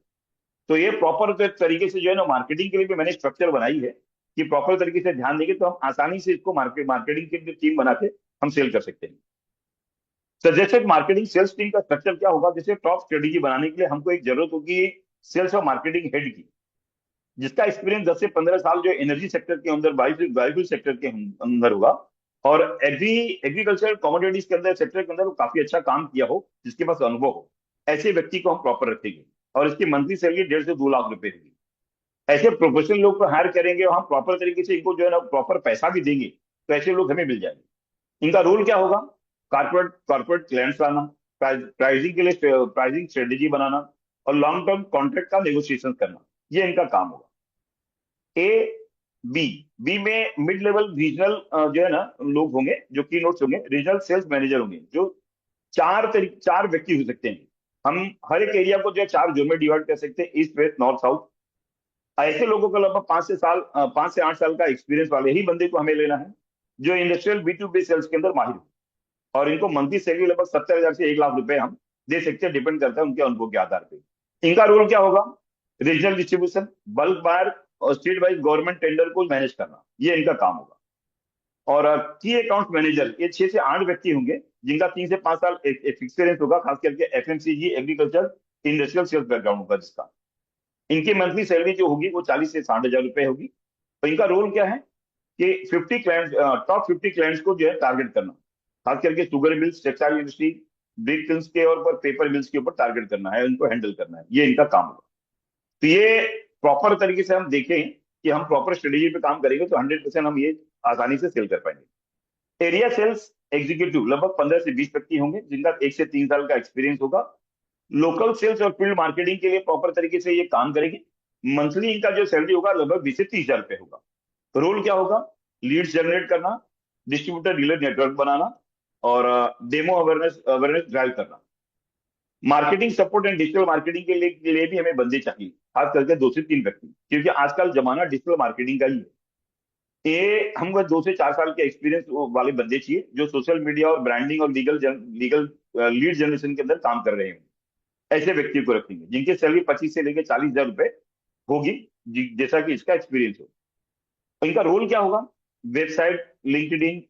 तो ये प्रॉपर तरीके से जो है ना मार्केटिंग के लिए भी मैंने स्ट्रक्चर बनाई है कि प्रॉपर तरीके से ध्यान देंगे तो हम आसानी से इसको मार्केटिंग की टीम बना के हम सेल कर सकते हैं। सजेस्टेड मार्केटिंग सेल्स टीम का स्ट्रक्चर क्या होगा? जैसे टॉप स्ट्रेटेजी बनाने के लिए हमको एक जरूरत होगी सेल्स और मार्केटिंग हेड की, जिसका एक्सपीरियंस 10 से 15 साल जो एनर्जी सेक्टर के अंदर, बायोफ्यूल सेक्टर के अंदर होगा। और एग्रीकल्चर कमोडिटीज के अंदर सेक्टर के अंदर वो काफी अच्छा काम किया हो, जिसके पास अनुभव हो, ऐसे व्यक्ति को हम प्रॉपर रखेंगे। और इसकी मंथली सैलरी 1.5 से 2 लाख रुपए होगी। ऐसे प्रोफेशनल लोग को हायर करेंगे और हम प्रॉपर तरीके से इनको जो है ना प्रॉपर पैसा भी देंगे तो ऐसे लोग हमें मिल जाएंगे। इनका रोल क्या होगा? कॉर्पोरेट क्लाइंट्स लाना, प्राइसिंग के लिए प्राइसिंग स्ट्रेटेजी बनाना, और लॉन्ग टर्म कॉन्ट्रैक्ट का नेगोशिएशन करना, ये इनका काम होगा। ए बी बी में मिड लेवल रीजनल जो है ना लोग होंगे, जो की नोट्स होंगे, रीजनल सेल्स मैनेजर होंगे, जो 4 व्यक्ति हो सकते हैं। हम हर एक एरिया को जो है 4 जोन में डिवाइड कर सकते हैं, ईस्ट वेस्ट नॉर्थ साउथ। ऐसे लोगों को लगभग 5 से 8 साल का एक्सपीरियंस वाले ही बंदे को हमें लेना है, जो इंडस्ट्रियल B2B सेल्स के अंदर माहिर हो। और इनको मंथली सैलरी लगभग 70,000 से 1 लाख रुपए हम दे सकते हैं, डिपेंड करता है उनके अनुभव के आधार पे। इनका रोल क्या होगा? रीजनल डिस्ट्रीब्यूशन, बल्क बायर और स्टेट वाइज गवर्नमेंट टेंडर को मैनेज करना, ये इनका काम होगा। और की अकाउंट मैनेजर, ये 6 से 8 व्यक्ति होंगे, जिनका 3 से 5 साल एक्सपीरियंस होगा, खास करके FMCG, agriculture, industrial sales background होगा जिसका। इनकी मंथली सैलरी जो होगी वो 40 से 60 हजार रुपए होगी। तो इनका रोल क्या है कि 50 क्लाइंट, टॉप 50 क्लाइंट्स को जो है टारगेट करना, खास करके sugar mills, textile industry, brick films के और पर पेपर मिल्स के ऊपर टारगेट करना है, उनको हैंडल करना है, ये इनका काम होगा। तो ये प्रॉपर तरीके से हम देखें कि हम प्रॉपर स्ट्रेटेजी पे काम करेंगे तो 100% हम ये आसानी से सेल कर पाएंगे। एरिया सेल्स एग्जीक्यूटिव लगभग 15 से 20 व्यक्ति होंगे जिनका 1 से 3 साल का एक्सपीरियंस होगा। लोकल सेल्स और फील्ड मार्केटिंग के लिए प्रॉपर तरीके से ये काम करेंगे। मंथली इनका जो सैलरी होगा लगभग 20 से 30 हजार रुपये होगा। रोल क्या होगा? लीड्स जनरेट करना, डिस्ट्रीब्यूटर डीलर नेटवर्क बनाना, और डेमो अवेयरनेस अवेयरनेस ड्राइव करना। Marketing support and digital marketing के लिए भी हमें बंदे चाहिए, खास करके 2 से 3 व्यक्ति, क्योंकि आजकल जमाना डिजिटल मार्केटिंग का ही है। ये हमको 2 से 4 साल के एक्सपीरियंस वाले बंदे चाहिए जो सोशल मीडिया और ब्रांडिंग और लीगल लीड जनरेशन के अंदर काम कर रहे हैं। ऐसे व्यक्ति को रखेंगे जिनकी सैलरी 25 से लेकर 40 हजार रुपए होगी, जैसा कि इसका एक्सपीरियंस हो। तो इनका रोल क्या होगा? Website, LinkedIn,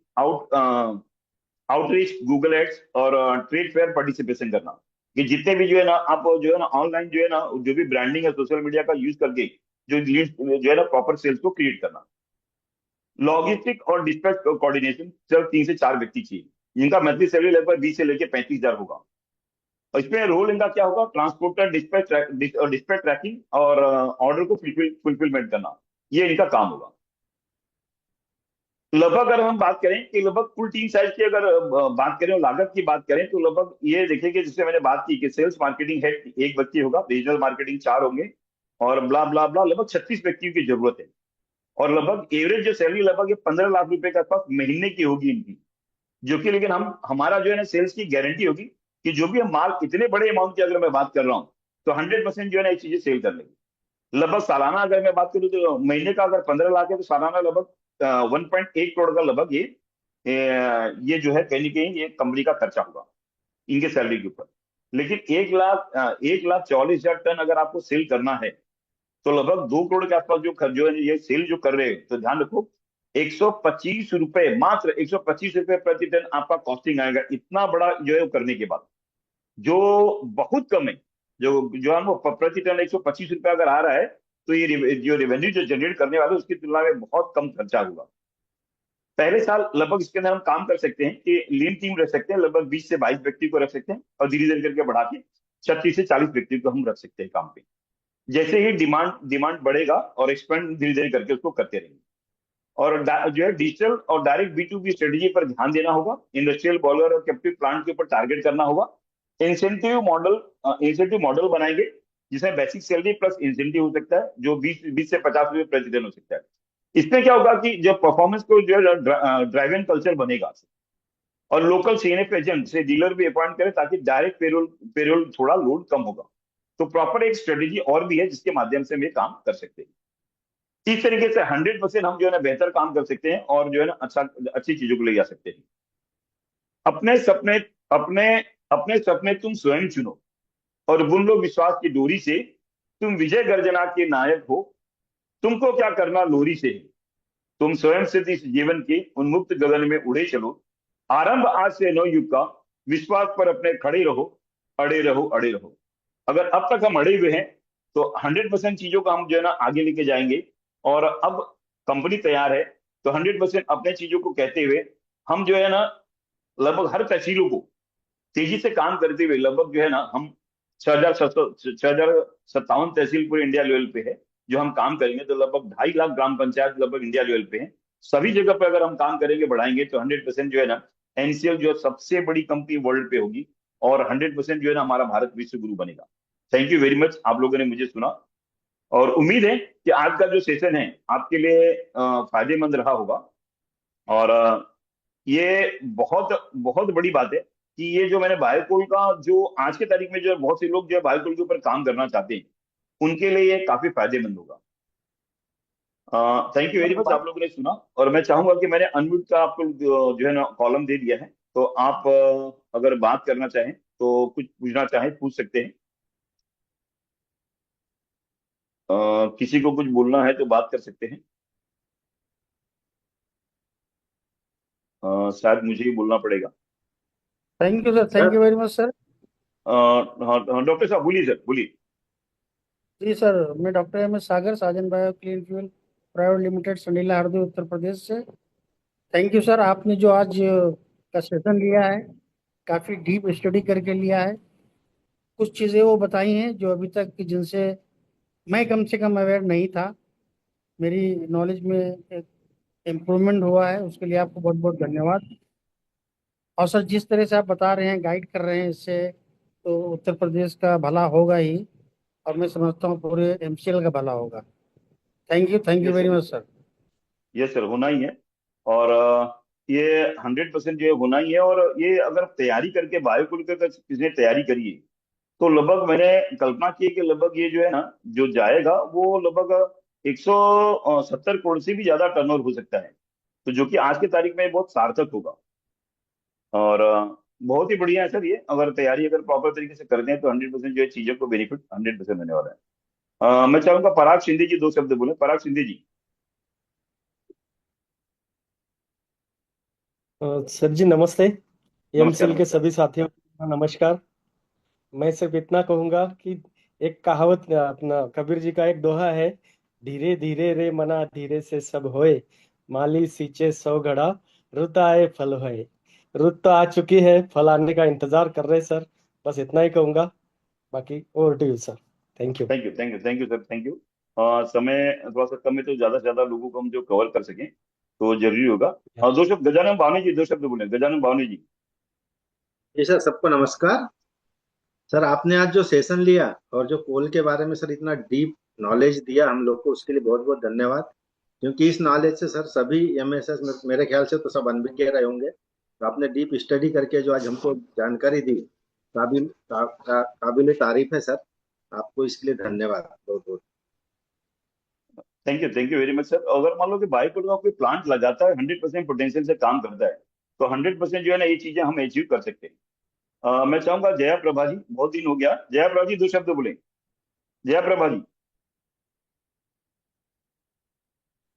outreach, Google ads और ट्रेड फेयर पार्टिसिपेशन करना। कि जितने भी जो है ना आप जो है ना ऑनलाइन जो है ना जो भी ब्रांडिंग है सोशल मीडिया का यूज करके जो लीड जो है ना प्रॉपर सेल्स को क्रिएट करना। लॉजिस्टिक और डिस्पैच कोऑर्डिनेशन, सिर्फ 3 से 4 व्यक्ति चाहिए जिनका मंथली सैलरी लगभग 20 से लेकर 35 हजार होगा। और इसमें रोल इनका क्या होगा? ट्रांसपोर्टर, डिस्पैच ट्रैकिंग और ऑर्डर को फुलफिलमेंट करना, ये इनका काम होगा। लगभग अगर हम बात करें कि लगभग कुल टीम साइज की अगर बात करें और लागत की बात करें तो लगभग ये देखिए कि जिससे मैंने बात की कि सेल्स मार्केटिंग हेड 1 व्यक्ति होगा, डिजिटल मार्केटिंग 4 होंगे, और ब्ला ब्ला ब्ला लगभग 36 व्यक्तियों की जरूरत है। और लगभग एवरेज जो सैलरी लगभग ये 15 लाख रुपए के आसपास महीने की होगी इनकी। जो कि लेकिन हम हमारा जो है ना सेल्स की गारंटी होगी कि जो भी हम माल इतने बड़े अमाउंट की अगर मैं बात कर रहा हूँ तो 100% जो है ना ये चीजें सेल कर लेंगे। लगभग सालाना अगर मैं बात करूँ तो महीने का अगर 15 लाख है तो सालाना लगभग 1.1 करोड़ का लगभग ये जो है कहीं ना कहीं ये कंपनी का खर्चा होगा इनके सैलरी के ऊपर। लेकिन 1,40,40,000 टन अगर आपको सेल करना है तो लगभग 2 करोड़ के आसपास जो है ये सेल जो कर रहे हैं, तो ध्यान रखो 125 रुपए, मात्र 125 रुपए प्रति टन आपका कॉस्टिंग आएगा इतना बड़ा जो है वो करने के बाद, जो बहुत कम है। जो जो हम प्रति टन 125 रुपए अगर आ रहा है तो ये जो रेवेन्यू जो जनरेट करने वाले हैं, उसकी तुलना में बहुत कम खर्चा होगा। पहले साल लगभग इसके अंदर हम काम कर सकते हैं कि लीन टीम रख सकते हैं, लगभग 20 से 22 व्यक्ति को रख सकते हैं, और धीरे धीरे करके बढ़ा के 36 से 40 व्यक्ति को हम रख सकते हैं काम पे। जैसे ही डिमांड डिमांड बढ़ेगा और एक्सपेंड धीरे धीरे करके उसको करते रहेंगे। और जो है डिजिटल और डायरेक्ट B2B स्ट्रेटेजी पर ध्यान देना होगा। इंडस्ट्रियल बॉयलर और कैप्टिव प्लांट के ऊपर टारगेट करना होगा। इंसेंटिव मॉडल बनाएंगे जिसमें बेसिक सैलरी प्लस इंसेंटिव हो सकता है जो 20 से 50 रुपए प्रति दिन हो सकता है। इसमें क्या होगा कि जो परफॉर्मेंस को जो है ड्राइव एंड कल्चर बनेगा। और लोकल CNF एजेंट से डीलर भी अपॉइंट करें ताकि डायरेक्ट पेरोल पेरोल थोड़ा लोड कम होगा। तो प्रॉपर एक स्ट्रेटेजी और भी है जिसके माध्यम से हम ये काम कर सकते हैं। इस तरीके से 100% हम जो है ना बेहतर काम कर सकते हैं और जो है ना अच्छी चीजों को ले जा सकते हैं। अपने सपने अपने अपने सपने तुम स्वयं चुनो और बुन लो विश्वास की डोरी से। तुम विजय गर्जना के नायक हो, तुमको क्या करना लोरी से है। तुम स्वयं से इस जीवन के उन्मुक्त गगन में उड़े चलो। आरंभ आज से नव युग का, विश्वास पर अपने खड़े रहो, अड़े रहो अड़े रहो। अगर अब तक हम अड़े हुए हैं तो 100% चीजों को हम जो है ना आगे लेके जाएंगे। और अब कंपनी तैयार है तो 100% अपने चीजों को कहते हुए हम जो है ना लगभग हर तहसीलों को तेजी से काम करते हुए लगभग जो है ना हम 6,757 तहसील पूरे इंडिया लेवल पे है जो हम काम करेंगे। तो लगभग 2.5 लाख ग्राम पंचायत लगभग इंडिया लेवल पे है। सभी जगह पे अगर हम काम करेंगे बढ़ाएंगे तो 100% जो है ना NCL जो सबसे बड़ी कंपनी वर्ल्ड पे होगी और 100% जो है ना हमारा भारत विश्व गुरु बनेगा। थैंक यू वेरी मच, आप लोगों ने मुझे सुना और उम्मीद है कि आज का जो सेशन है आपके लिए फायदेमंद रहा होगा। और ये बहुत बहुत बड़ी बात है कि ये जो मैंने बायोकोल का जो आज के तारीख में जो है बहुत से लोग जो है बायोकोल के ऊपर काम करना चाहते हैं उनके लिए ये काफी फायदेमंद होगा। थैंक यू वेरी मच, आप लोगों ने सुना। और मैं चाहूंगा कि मैंने अनम्यूट का आपको जो है ना कॉलम दे दिया है, तो आप अगर बात करना चाहें तो कुछ पूछना चाहें पूछ सकते हैं। किसी को कुछ बोलना है तो बात कर सकते हैं। शायद मुझे ही बोलना पड़ेगा। Thank you sir, thank sir, you very much sir. हाँ हाँ, डॉक्टर साहब बोलिए, सर बोलिए। जी सर, मैं doctor M S Sagar, Sajan Bio Clean Fuel Private Limited, Sandila Hardoi, Uttar Pradesh से। थैंक यू सर, आपने जो आज का सेशन लिया है। काफ़ी डीप स्टडी करके लिया है। कुछ चीज़ें वो बताई हैं जो अभी तक जिनसे मैं कम से कम अवेयर नहीं था। मेरी नॉलेज में एक इम्प्रूवमेंट हुआ है, उसके लिए आपको बहुत बहुत धन्यवाद। और सर, जिस तरह से आप बता रहे हैं, गाइड कर रहे हैं, इससे तो उत्तर प्रदेश का भला होगा ही। और मैं समझता हूँ पूरे एमसीएल का भला होगा। Thank you yes very sir. Much sir. Yes sir, होना ही है। और ये 100% जो है होना ही है। और ये अगर तैयारी करके बायोपुल का किसने तैयारी करी है, तो लगभग मैंने कल्पना की है कि लगभग ये जो है ना, जो जाएगा वो लगभग 170 करोड़ से भी ज्यादा टर्नओवर हो सकता है। तो जो कि आज की तारीख में बहुत सार्थक होगा। और बहुत ही बढ़िया है सर। ये अगर तैयारी अगर प्रॉपर तरीके से करते हैं तो 100% जो है चीजों को बेनिफिट 100% होने वाला है। मैं चाहूंगा पराग शिंदे जी दो शब्द बोले। पराग शिंदे जी। सर जी नमस्ते। नमस्कार एमसीएल के नमस्कार। सभी साथियों को नमस्कार। मैं सिर्फ इतना कहूंगा कि एक कहावत अपना कबीर जी का एक दोहा है, धीरे धीरे रे मना धीरे से सब होए, माली सींचे सौ घड़ा, रुत आए फल होए। रुत तो आ चुकी है, फल आने का इंतजार कर रहे हैं सर। बस इतना ही कहूंगा। बाकी over to you sir. Thank you. Thank you thank you thank you sir, thank you. समय थोड़ा सा कम है तो ज्यादा से ज्यादा लोगों को हम जो कवर कर सकें तो जरूरी होगा। दो शब्द गजानन भावनी जी, दो शब्द बोले गजानन भावनी जी। जी सर, सबको नमस्कार। सर, आपने आज जो सेशन लिया और जो कोल के बारे में सर इतना डीप नॉलेज दिया हम लोग को, उसके लिए बहुत बहुत धन्यवाद। क्योंकि इस नॉलेज से सर सभी एमएसएस मेरे ख्याल से तो सब अनभिज्ञ रहे होंगे। तो आपने डीप स्टडी करके जो आज हमको जानकारी दी, काबिल तारीफ है सर। आपको इसके लिए धन्यवाद बहुत बहुत। Thank you very much sir. अगर मान लो कि बायोपुल का कोई प्लांट लगाता है, 100% पोटेंशियल से काम करता है, तो 100% जो है ना ये चीजें हम अचीव कर सकते हैं। मैं चाहूंगा जया प्रभा जी, बहुत दिन हो गया। जया प्रभा जी दो शब्द बोले। जया प्रभा जी।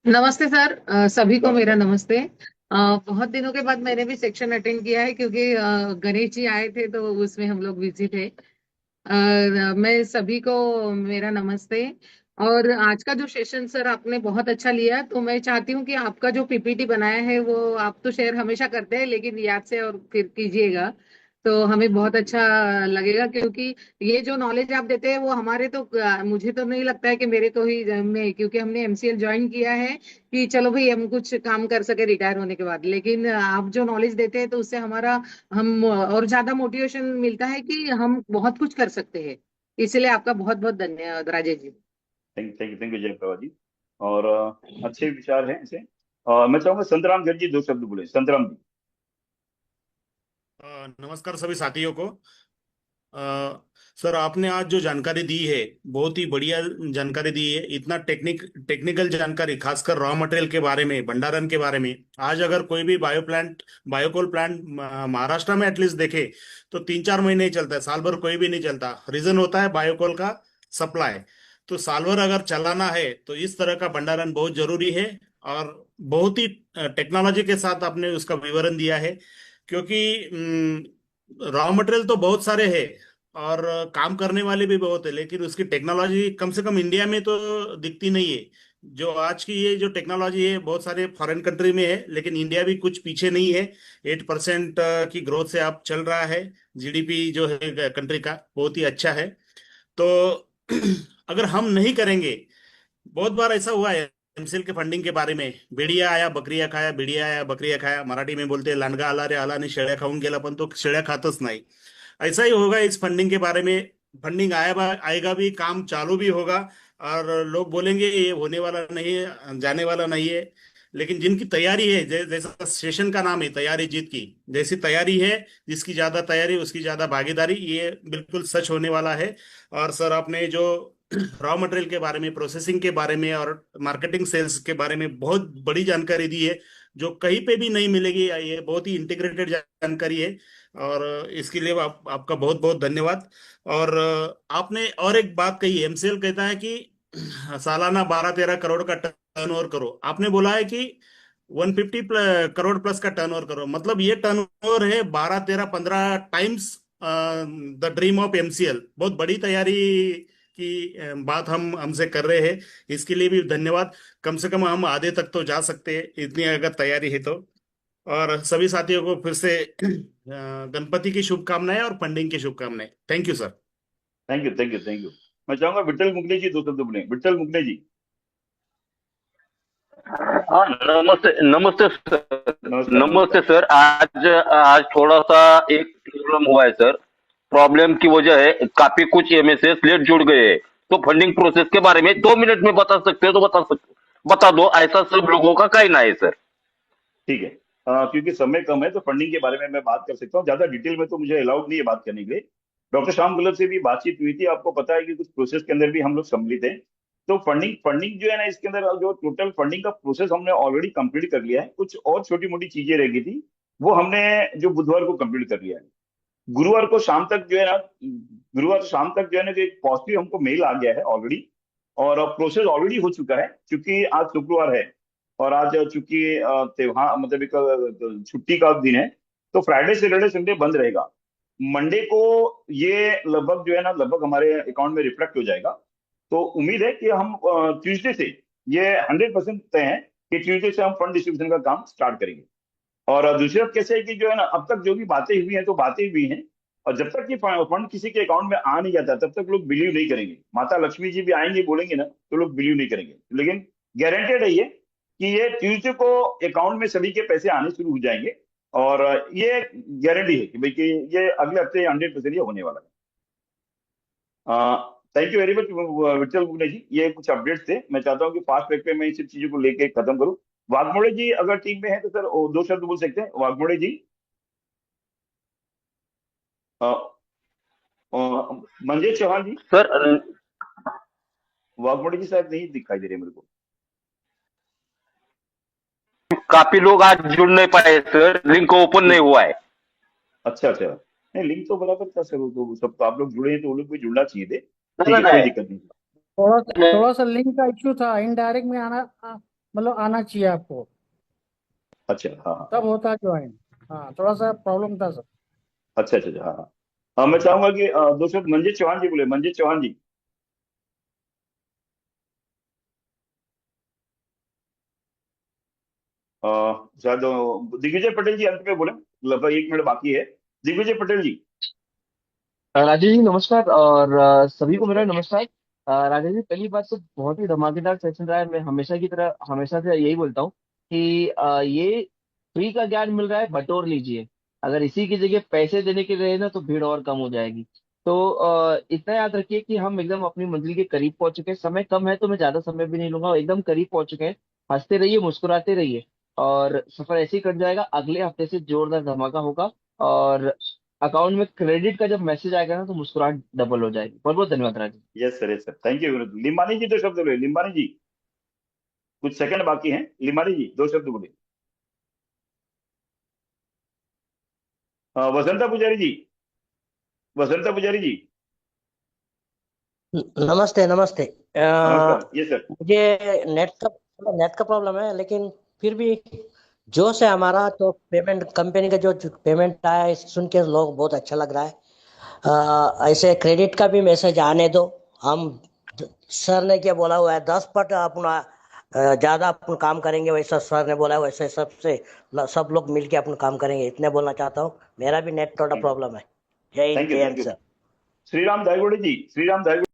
नमस्ते सर, सभी को मेरा नमस्कार। नमस्ते। बहुत दिनों के बाद मैंने भी सेक्शन अटेंड किया है क्योंकि गणेश जी आए थे तो उसमें हम लोग बिजी थे। मैं सभी को मेरा नमस्ते। और आज का जो सेशन सर आपने बहुत अच्छा लिया, तो मैं चाहती हूँ कि आपका जो पीपीटी बनाया है वो आप तो शेयर हमेशा करते हैं, लेकिन याद से और फिर कीजिएगा तो हमें बहुत अच्छा लगेगा। क्योंकि ये जो नॉलेज आप देते हैं वो हमारे तो मुझे तो नहीं लगता है कि मेरे को ही में, क्योंकि हमने एमसीएल ज्वाइन किया है कि चलो भाई हम कुछ काम कर सके रिटायर होने के बाद, लेकिन आप जो नॉलेज देते हैं तो उससे हमारा हम और ज्यादा मोटिवेशन मिलता है कि हम बहुत कुछ कर सकते हैं। इसलिए आपका बहुत बहुत धन्यवाद राजेश जी। थैंक यू जय प्रभा जी। और अच्छे विचार हैं ऐसे। मैं चाहूंगा संतराम गर्ग जी दो शब्द बोले। संतराम जी। नमस्कार सभी साथियों को। सर आपने आज जो जानकारी दी है बहुत ही बढ़िया जानकारी दी है। इतना टेक्निकल जानकारी, खासकर रॉ मटेरियल के बारे में, भंडारण के बारे में। आज अगर कोई भी बायोकोल प्लांट महाराष्ट्र में एटलीस्ट देखे तो 3-4 महीने ही चलता है, साल भर कोई भी नहीं चलता। रीजन होता है बायोकोल का सप्लाई। तो साल भर अगर चलाना है तो इस तरह का भंडारण बहुत जरूरी है। और बहुत ही टेक्नोलॉजी के साथ आपने उसका विवरण दिया है। क्योंकि रॉ मटेरियल तो बहुत सारे हैं और काम करने वाले भी बहुत है, लेकिन उसकी टेक्नोलॉजी कम से कम इंडिया में तो दिखती नहीं है। जो आज की ये जो टेक्नोलॉजी है बहुत सारे फॉरेन कंट्री में है, लेकिन इंडिया भी कुछ पीछे नहीं है। 8% की ग्रोथ से आप चल रहा है। जीडीपी जो है कंट्री का बहुत ही अच्छा है। तो अगर हम नहीं करेंगे, बहुत बार ऐसा हुआ है एमसीएल के फंडिंग के बारे में, भेड़िया आया बकरिया खाया, भेड़िया आया बकरिया खाया, मराठी में बोलते हैं लांडगा आला रे आला आणि शेळ्या खाऊन गेला, पण तो शेळ्या खातच नाही। ऐसा ही होगा इस फंडिंग के बारे में। फंडिंग आएगा भी, काम चालू भी होगा, और लोग बोलेंगे ये होने वाला नहीं है, जाने वाला नहीं है। लेकिन जिनकी तैयारी है, जैसा सेशन का नाम है तैयारी जीत की, जैसी तैयारी है, जिसकी ज्यादा तैयारी उसकी ज्यादा भागीदारी, ये बिल्कुल सच होने वाला है। और सर आपने जो रॉ मटेरियल के बारे में, प्रोसेसिंग के बारे में और मार्केटिंग सेल्स के बारे में बहुत बड़ी जानकारी दी है, जो कहीं पे भी नहीं मिलेगी। ये बहुत ही इंटीग्रेटेड जानकारी है। और इसके लिए आपका बहुत बहुत धन्यवाद। और आपने और एक बात कही, एमसीएल कहता है कि सालाना 12-13 करोड़ का टर्नओवर करो। आपने बोला है कि 150 करोड़ प्लस का टर्नओवर करो, मतलब ये टर्नओवर है 12-13-15 times the dream of MCL. बहुत बड़ी तैयारी की बात हम हमसे कर रहे हैं। इसके लिए भी धन्यवाद। कम से कम हम आधे तक तो जा सकते हैं, इतनी अगर तैयारी है तो। और सभी साथियों को फिर से गणपति की शुभकामनाएं और फंडिंग की शुभकामनाएं। Thank you sir. Thank you, thank you, thank you. मैं चाहूंगा विट्ठल मुगले जी दो शब्द बोले। विट्ठल मुगले जी। हाँ, नमस्ते नमस्ते सर। नमस्कार, नमस्ते नमस्कार। सर। आज आज थोड़ा सा एक प्रॉब्लम हुआ है सर। प्रॉब्लम की वजह है काफी कुछ एमएसएस लेट जुड़ गए हैं। तो फंडिंग प्रोसेस के बारे में 2 मिनट में बता सकते हो तो बता दो। ऐसा सब लोगों का कहना है सर। ठीक है। क्योंकि समय कम है तो फंडिंग के बारे में मैं बात कर सकता हूँ। ज्यादा डिटेल में तो मुझे अलाउड नहीं है बात करने के लिए। डॉक्टर श्याम गुलाब से भी बातचीत हुई थी, आपको पता है कि कुछ प्रोसेस के अंदर भी हम लोग सम्मिलित हैं। तो फंडिंग फंडिंग जो है ना, इसके अंदर जो टोटल फंडिंग का प्रोसेस हमने ऑलरेडी कंप्लीट कर लिया है। कुछ और छोटी मोटी चीजें रह गई थी, वो हमने जो बुधवार को कंप्लीट कर लिया है। गुरुवार को शाम तक जो है ना, गुरुवार शाम तक जो है ना, कि एक पॉजिटिव हमको मेल आ गया है ऑलरेडी। और प्रोसेस ऑलरेडी हो चुका है, क्योंकि आज शुक्रवार है और आज चूंकि त्योहार मतलब एक छुट्टी का दिन है। तो फ्राइडे सैटरडे संडे बंद रहेगा। मंडे को ये लगभग जो है ना, लगभग हमारे अकाउंट में रिफ्लेक्ट हो जाएगा। तो उम्मीद है कि हम ट्यूसडे से, ये 100% तय है कि ट्यूसडे से हम फंड डिस्ट्रीब्यूशन का काम स्टार्ट करेंगे। और दूसरी बात कैसे है कि जो है ना, अब तक जो भी बातें हुई हैं तो बातें हुई हैं। और जब तक ये फंड किसी के अकाउंट में आ नहीं जाता तब तक लोग बिलीव नहीं करेंगे। माता लक्ष्मी जी भी आएंगे बोलेंगे ना तो लोग बिलीव नहीं करेंगे। लेकिन गारंटेड है ये कि ये ट्यूसडे को अकाउंट में सभी के पैसे आने शुरू हो जाएंगे। और ये गारंटी है कि भाई कि ये अगले हफ्ते 100% ये होने वाला है। Thank you very much Vitthal Mugle ji, ये कुछ अपडेट्स थे। मैं चाहता हूँ कि फास्ट ट्रैक पे मैं इन सब चीजों को लेके खत्म करूँ। वाघमोड़े जी अगर टीम में है तो सर दो शब्द बोल सकते हैं, वाघमोड़े जी। अ, अ, मंजेश चौहान जी। सर वाघमोड़े जी शायद नहीं दिखाई दे रहे मेरे को। काफी लोग आज जुड़ नहीं पाए सर। लिंक ओपन नहीं ठीक। हुआ है। अच्छा, अच्छा। नहीं, लिंक तो बराबर था सर, वो तो सब तो आप लोग जुड़े हैं तो वो लोग भी जुड़ना चाहिए थे। ठीक नहीं है, कोई नहीं दिक्कत नहीं। नहीं। थोड़ा सा लिंक का इश्यू था, इनडायरेक्ट में मतलब आना चाहिए आपको, अच्छा, हाँ, हाँ, तब हाँ। होता ज्वाइन। हाँ, थोड़ा सा प्रॉब्लम था सर। अच्छा, अच्छा, अच्छा, हाँ, हाँ। मैं चाहूंगा कि दो शब्द मंजेश चौहान जी बोले। मंजेश चौहान जी। अ, शायद दिग्विजय पटेल जी अंत में बोले। लगभग 1 मिनट बाकी है। दिग्विजय पटेल जी। राजेश जी नमस्कार, और सभी को मेरा नमस्कार। नमस्कार। राजेश जी, पहली बात तो बहुत ही धमाकेदार सेशन रहा है। मैं हमेशा की तरह हमेशा से यही बोलता हूँ कि ये फ्री का ज्ञान मिल रहा है, बटोर लीजिए। अगर इसी की जगह पैसे देने के रहे ना तो भीड़ और कम हो जाएगी। तो इतना याद रखिए कि हम एकदम अपनी मंजिल के करीब पहुंच चुके हैं। समय कम है तो मैं ज्यादा समय भी नहीं लूंगा, एकदम करीब पहुंच चुके हैं। हंसते रहिए, मुस्कुराते रहिए, और सफर ऐसे ही कट जाएगा। अगले हफ्ते से जोरदार धमाका होगा, और अकाउंट में क्रेडिट का जब मैसेज आएगा ना तो मुस्कुराहट डबल हो जाएगी। बहुत बहुत धन्यवाद Rajiv. Yes sir, yes sir, thank you. Limbani ji दो शब्द बोले। लिम्बानी जी, कुछ सेकंड बाकी हैं। लिम्बानी जी दो शब्द बोले। वसंता पुजारी जी। वसंता पुजारी जी। नमस्ते नमस्ते। नमस्कार, यस सर। मुझे नेट का प्रॉब्लम है, लेकिन फिर भी जो से हमारा तो पेमेंट कंपनी का जो पेमेंट आया है, सुन के लोग बहुत अच्छा लग रहा है। ऐसे क्रेडिट का भी मैसेज आने दो। हम सर ने क्या बोला हुआ है, 10 पट अपना ज्यादा अपन काम करेंगे, वैसा सर ने बोला है, वैसे सबसे सब लोग मिलके अपन काम करेंगे, इतने बोलना चाहता हूँ। मेरा भी नेट थोड़ा प्रॉब्लम है। जय हिंद, थैंक यू, जय थैंक हिंद यू। सर। श्रीराम धायगोड़े जी। श्रीराम धायगोड़े।